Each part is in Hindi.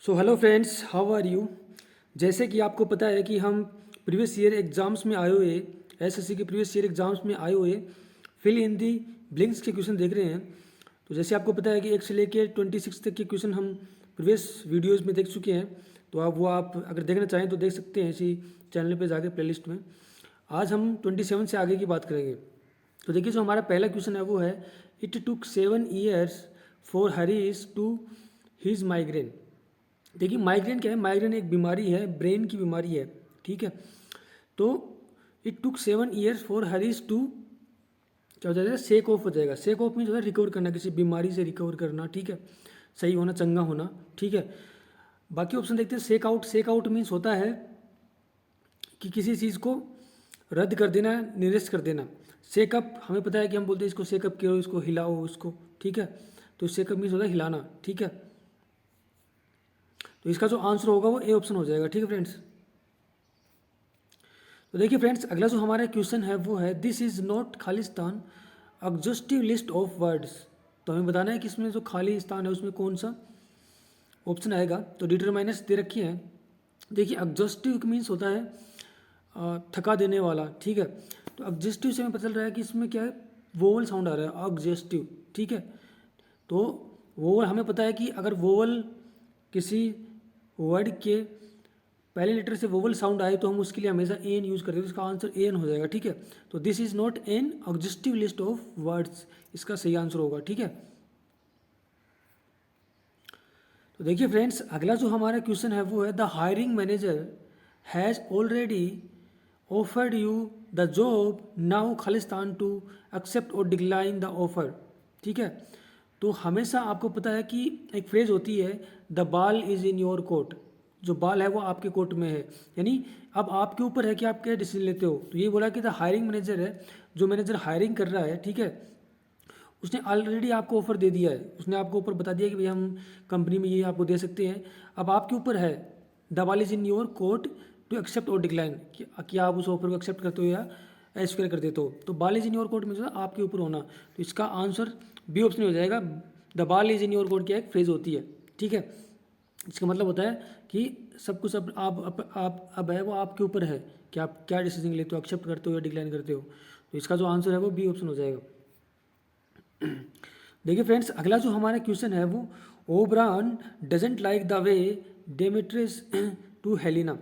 So hello friends, how are you. जैसे कि आपको पता है कि हम प्रीवियस ईयर एग्जाम्स में आए हुए एसएससी के प्रीवियस ईयर एग्जाम्स में आए हुए फिल इन दी ब्लिंक्स के क्वेश्चन देख रहे हैं। तो जैसे आपको पता है कि 1 से लेके 26 तक के क्वेश्चन हम प्रीवियस वीडियोस में देख चुके हैं। तो आप अगर देखना चाहें तो देख सकते हैं इसी चैनल पे जाके प्लेलिस्ट में। आज हम 27 से आगे की बात करेंगे। तो देखिए, जो हमारा पहला क्वेश्चन है वो है, it took 7 years for Harish to his migraine. देखिए, माइग्रेन क्या है? माइग्रेन एक बीमारी है, ब्रेन की बीमारी है। ठीक है, तो it took 7 years for Harish to, क्या हो जाएगा? शेक ऑफ हो जाएगा। शेक ऑफ में जो है रिकवर करना, किसी बीमारी से रिकवर करना। ठीक है, सही होना, चंगा होना। ठीक है, बाकी ऑप्शन देखते हैं। Shake out, shake out means होता है कि किसी चीज़ को रद्द कर देना, निरस्त कर देना। शेकअप हमें पता है कि हम बोलते हैं इसको शेकअप करो, इसको हिलाओ, इसको। ठीक है, तो शेकअप मीन्स होता है हिलाना। ठीक है, तो इसका जो आंसर होगा वो ए ऑप्शन हो जाएगा। ठीक है फ्रेंड्स, तो देखिए फ्रेंड्स, अगला जो हमारा क्वेश्चन है वो है, this is not Khalistan exhaustive list of words. तो हमें बताना है कि इसमें जो खाली स्थान है उसमें कौन सा ऑप्शन आएगा। तो डिटरमाइनर्स दे रखी है। देखिए, एग्जॉस्टिव मीन्स होता है थका देने वाला। ठीक है, तो एग्जॉस्टिव से हमें पता चल रहा है कि इसमें क्या है, वोवल साउंड आ रहा है, एग्जॉस्टिव। ठीक है, तो वोवल हमें पता है कि अगर वोवल किसी वर्ड के पहले लेटर से वोवल साउंड आए तो हम उसके लिए हमेशा एन यूज़ करते हैं। तो इसका आंसर एन हो जाएगा। ठीक है, तो this is not an exhaustive list of words, इसका सही आंसर होगा। ठीक है, तो देखिए फ्रेंड्स, अगला जो हमारा क्वेश्चन है वो है, the hiring manager has already offered you the job, now खालिस्तान टू एक्सेप्ट और डिक्लाइन द ऑफर। ठीक है, तो हमेशा आपको पता है कि एक फ्रेज होती है, the ball is in your court. जो बॉल है वो आपके कोर्ट में है, यानी अब आपके ऊपर है कि आप क्या डिसीजन लेते हो। तो ये बोला कि द हायरिंग मैनेजर है, जो मैनेजर हायरिंग कर रहा है। ठीक है, उसने ऑलरेडी आपको ऑफर दे दिया है, उसने आपको ऊपर बता दिया कि भाई हम कंपनी में ये आपको दे सकते हैं। अब आपके ऊपर है, the ball is in your court to accept और डिक्लाइन, कि आप उस ऑफर को एक्सेप्ट करते हो या एस्क्वायर कर देते हो। तो ball is in your court में जो है आपके ऊपर होना, तो इसका आंसर बी ऑप्शन हो जाएगा। The ball is in your court की एक फ्रेज होती है। ठीक है, इसका मतलब होता है कि सब कुछ अब है वो आपके ऊपर है कि आप क्या डिसीजन लेते हो, एक्सेप्ट करते हो या डिक्लाइन करते हो। तो इसका जो आंसर है वो बी ऑप्शन हो जाएगा। देखिए फ्रेंड्स, अगला जो हमारा क्वेश्चन है वो, Oberon doesn't like the way Demetrius to Helena.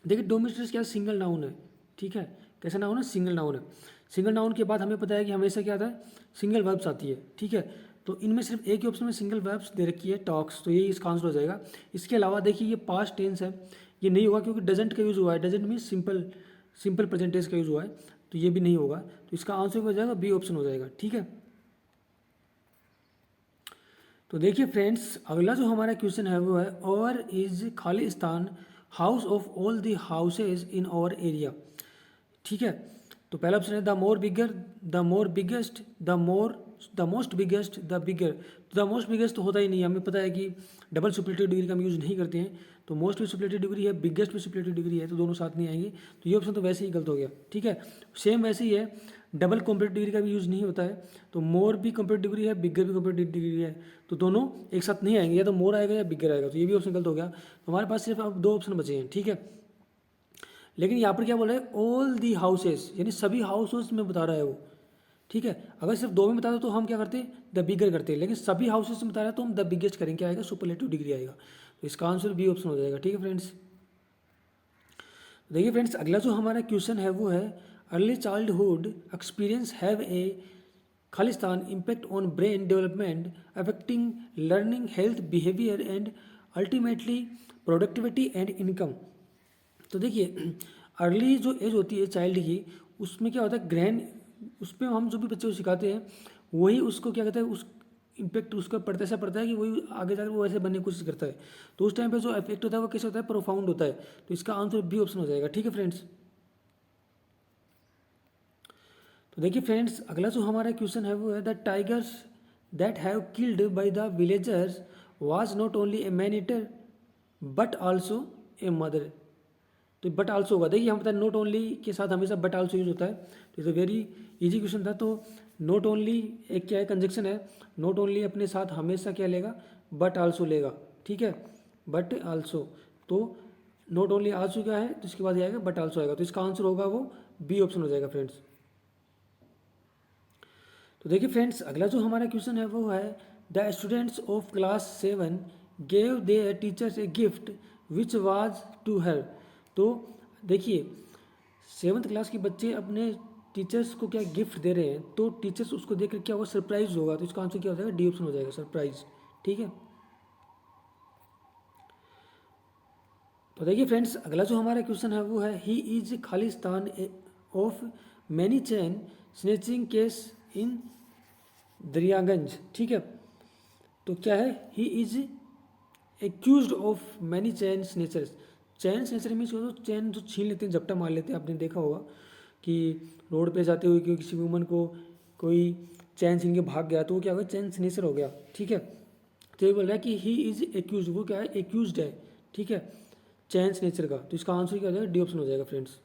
देखिए, डोमेट्रियस क्या, सिंगल नाउन है। ठीक है, कैसा नाउन है? सिंगल नाउन है। सिंगल नाउन के बाद हमें पता है कि हमेशा क्या आता है, सिंगल वर्ब्स आती है। ठीक है, तो इनमें सिर्फ एक ही ऑप्शन में सिंगल वर्ब्स दे रखी है, टॉक्स, तो यही इसका आंसर हो जाएगा। इसके अलावा देखिए, ये पास्ट टेंस है, ये नहीं होगा क्योंकि डजेंट का यूज़ हुआ है। Doesn't mean simple simple present tense का यूज़ हुआ है, तो ये भी नहीं होगा। तो इसका आंसर हो जाएगा बी ऑप्शन हो जाएगा। ठीक है, तो देखिए फ्रेंड्स, अगला जो हमारा क्वेश्चन है वो है, और इज खालिस्तान house of all the houses in our area. ठीक है, तो पहला ऑप्शन है, the more bigger, the more biggest, the most biggest, the bigger. तो द मोस्ट बिगेस्ट तो होता ही नहीं है, हमें पता है कि डबल सुपरलेटिव डिग्री का हम यूज़ नहीं करते हैं। तो मोस्ट भी सुपरलेटिव डिग्री है, बिगेस्ट भी सुपरलेटिव डिग्री है, तो दोनों साथ नहीं आएंगे। तो ये ऑप्शन तो वैसे ही गलत हो गया। ठीक है, सेम वैसे ही है, डबल कॉम्परेटिव डिग्री का भी यूज़ नहीं होता है। तो मोर भी कॉम्परेटिव डिग्री है, बिगर भी कॉम्परेटिव डिग्री है, तो दोनों एक साथ नहीं आएंगे, या तो मोर आएगा या बिगर आएगा। तो ये भी ऑप्शन गलत हो गया। तो हमारे पास सिर्फ अब 2 ऑप्शन बचे हैं। ठीक है, लेकिन यहाँ पर क्या बोल रहा है, ऑल दी हाउसेस, यानी सभी हाउसेस में बता रहा है वो। ठीक है, अगर सिर्फ 2 में बताता तो हम क्या करते, द बिगर करते, लेकिन सभी हाउसेस में बता रहा है तो हम द बिगेस्ट करेंगे, क्या आएगा, सुपरलेटिव डिग्री आएगा। तो इसका आंसर बी ऑप्शन हो जाएगा। ठीक है फ्रेंड्स, देखिए फ्रेंड्स, अगला जो हमारा क्वेश्चन है वो है, early childhood experience have a Khalistan impact on brain development affecting learning, health, behaviour and ultimately productivity and income. तो देखिए, अर्ली जो एज होती है चाइल्ड की, उसमें क्या होता है, ग्रहण, उस पर हम जो भी बच्चे को सिखाते हैं वही उसको क्या कहते हैं, उस इम्पेक्ट उसका पड़ता ऐसा पड़ता है कि वही आगे जाकर वो वैसे बनने की कोशिश करता है। तो उस टाइम पे जो इफेक्ट होता है वो कैसे होता है, प्रोफाउंड होता है। तो इसका आंसर बी ऑप्शन हो जाएगा। ठीक है फ्रेंड्स, तो देखिए फ्रेंड्स, अगला जो हमारा क्वेश्चन है वो है, the tigers that have killed by the villagers was not only a man eater but also a mother. तो बट आल्सो होगा। देखिए, हम पता है नोट ओनली के साथ हमेशा बट आल्सो यूज होता है, तो ये तो वेरी इजी क्वेश्चन था। तो नोट ओनली एक क्या है, कंजक्शन है, नोट ओनली अपने साथ हमेशा क्या लेगा, बट आल्सो लेगा। ठीक है, बट आल्सो। तो नॉट ओनली आल्सो क्या है, तो इसके बाद ये आएगा बट आल्सो आएगा, तो इसका आंसर होगा वो बी ऑप्शन हो जाएगा फ्रेंड्स। तो देखिए फ्रेंड्स, अगला जो हमारा क्वेश्चन है वो है the students of class 7 gave their teachers a gift which was to her. तो देखिए 7th क्लास के बच्चे अपने टीचर्स को क्या गिफ्ट दे रहे हैं, तो टीचर्स उसको देखकर क्या होगा, सरप्राइज होगा, तो इसका आंसर क्या हो जाएगा, डी ऑप्शन हो जाएगा, सरप्राइज। ठीक है। तो देखिए फ्रेंड्स, अगला जो हमारा क्वेश्चन है वो है ही इज खालिस्तान of many chain snatching case in Daryaganj. ठीक है। तो क्या है, he is accuse of many chain snatchers. Chain snatcher means जो चैन जो छीन लेते हैं, झपटा मार लेते हैं, आपने देखा होगा कि रोड पे जाते हुए कि किसी वुमन को कोई चैन छीन के भाग गया तो वो क्या होगा, चैन स्नेचर हो गया। ठीक है। तो ये बोल रहा है कि ही इज एक्यूज, वो क्या है, एक्यूज है। ठीक है, चैन स्नेचर का, तो इसका आंसर क्या हो जाएगा, डी ऑप्शन हो जाएगा फ्रेंड्स।